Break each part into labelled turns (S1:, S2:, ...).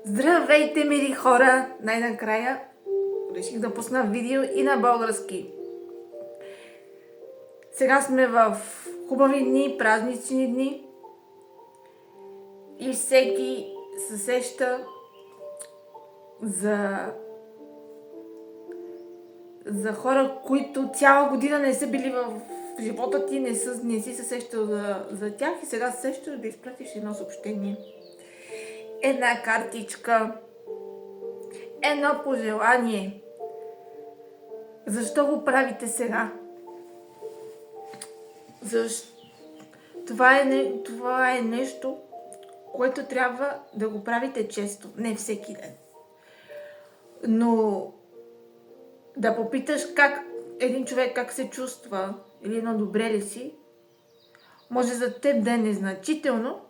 S1: Здравейте, мили хора! Най-накрая реших да пусна видео и на български. Сега сме в хубави дни, празнични дни и всеки се сеща за хора, които цяла година не са били в живота ти, не си се сещал за тях и сега се сещаш да изпратиш едно съобщение. Една картичка, едно пожелание. Защо го правите сега? Това е нещо, което трябва да го правите често, не всеки ден. Но да попиташ един човек как се чувства или едно добре ли си, може за теб да е незначително,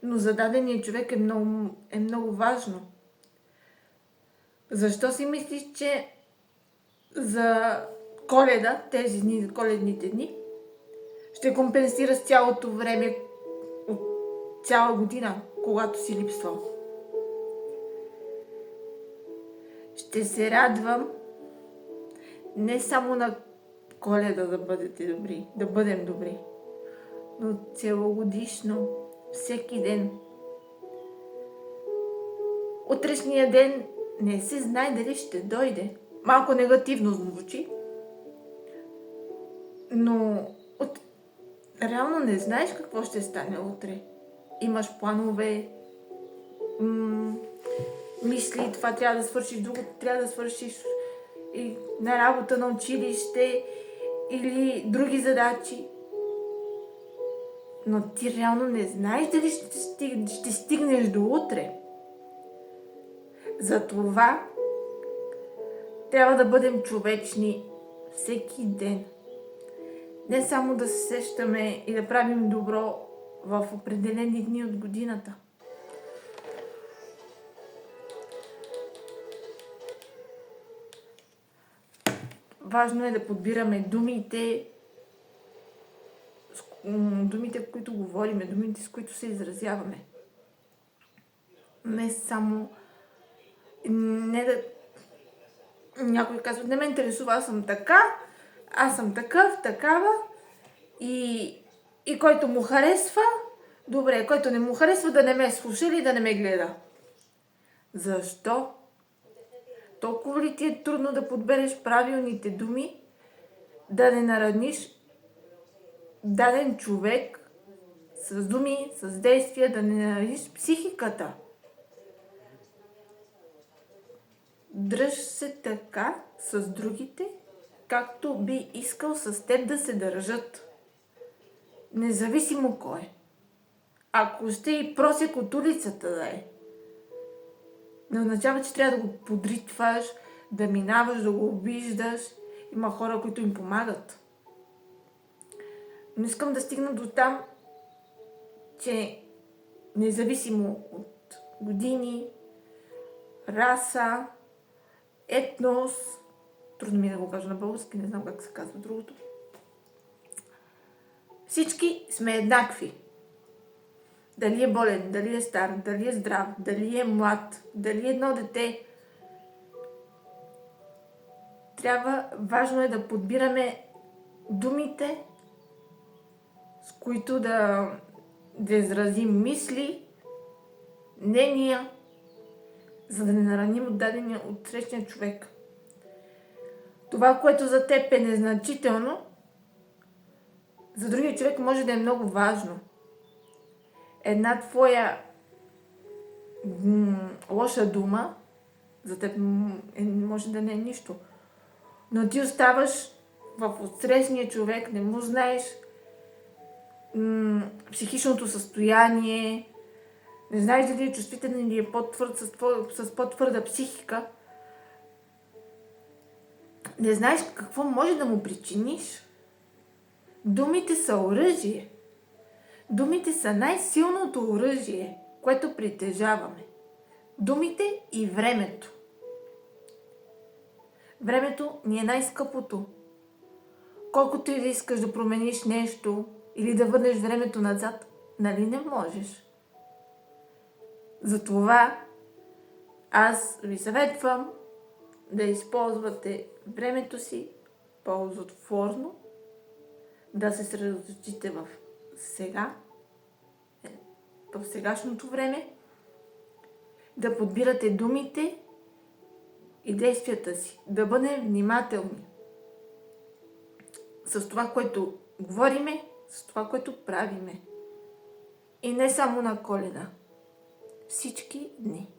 S1: но за дадения човек е много важно. Защо си мислиш, че за Коледа, тези дни, коледните дни, ще компенсира с цялото време от цяла година, когато си липсвал? Ще се радвам не само на Коледа да бъдете добри, да бъдем добри, но целогодишно, всеки ден. Утрешния ден не се знае дали ще дойде. Малко негативно звучи, но реално не знаеш какво ще стане утре. Имаш планове, мисли, това трябва да свършиш, друго трябва да свършиш и на работа, на училище или други задачи. Но ти реално не знаеш дали ще стигнеш до утре. Затова трябва да бъдем човечни всеки ден. Не само да се сещаме и да правим добро в определени дни от годината. Важно е да подбираме думите, в които говорим, думите, с които се изразяваме. Не само... Някой казва, не ме интересува, аз съм такъв, такава и който му харесва, добре, който не му харесва, да не ме слуша или да не ме гледа. Защо? Толкова ли ти е трудно да подбереш правилните думи, да не нараниш даден човек с думи, с действия, да не нараниш психиката? Дръж се така с другите, както би искал с теб да се държат. Независимо кой. Ако ще и просек от улицата да е, не означава, че трябва да го подритваш, да минаваш, да го обиждаш. Има хора, които им помагат. Но искам да стигна до там, че независимо от години, раса, етнос, трудно ми е да го кажа на български, не знам как се казва другото. Всички сме еднакви. Дали е болен, дали е стар, дали е здрав, дали е млад, дали е едно дете. Важно е да подбираме думите, с които да изразим мисли, мнения, за да не нараним от срещния човек. Това, което за теб е незначително, за другия човек може да е много важно. Една твоя лоша дума за теб може да не е нищо. Но ти оставаш в отсрещния човек, не му знаеш психичното състояние, не знаеш дали е чувствителен или е по-твърд, с по-твърда психика. Не знаеш какво може да му причиниш. Думите са оръжие. Думите са най-силното оръжие, което притежаваме. Думите и времето. Времето ни е най-скъпото. Колкото и да искаш да промениш нещо или да върнеш времето назад, нали не можеш? Затова Аз ви съветвам да използвате времето си ползотворно, да се съсредоточите в сега, в сегашното време, да подбирате думите и действията си, да бъдем внимателни с това, което говориме, с това, което правиме. И не само на Коледа. Всички дни.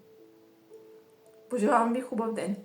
S1: Пожелавам ви хубав ден!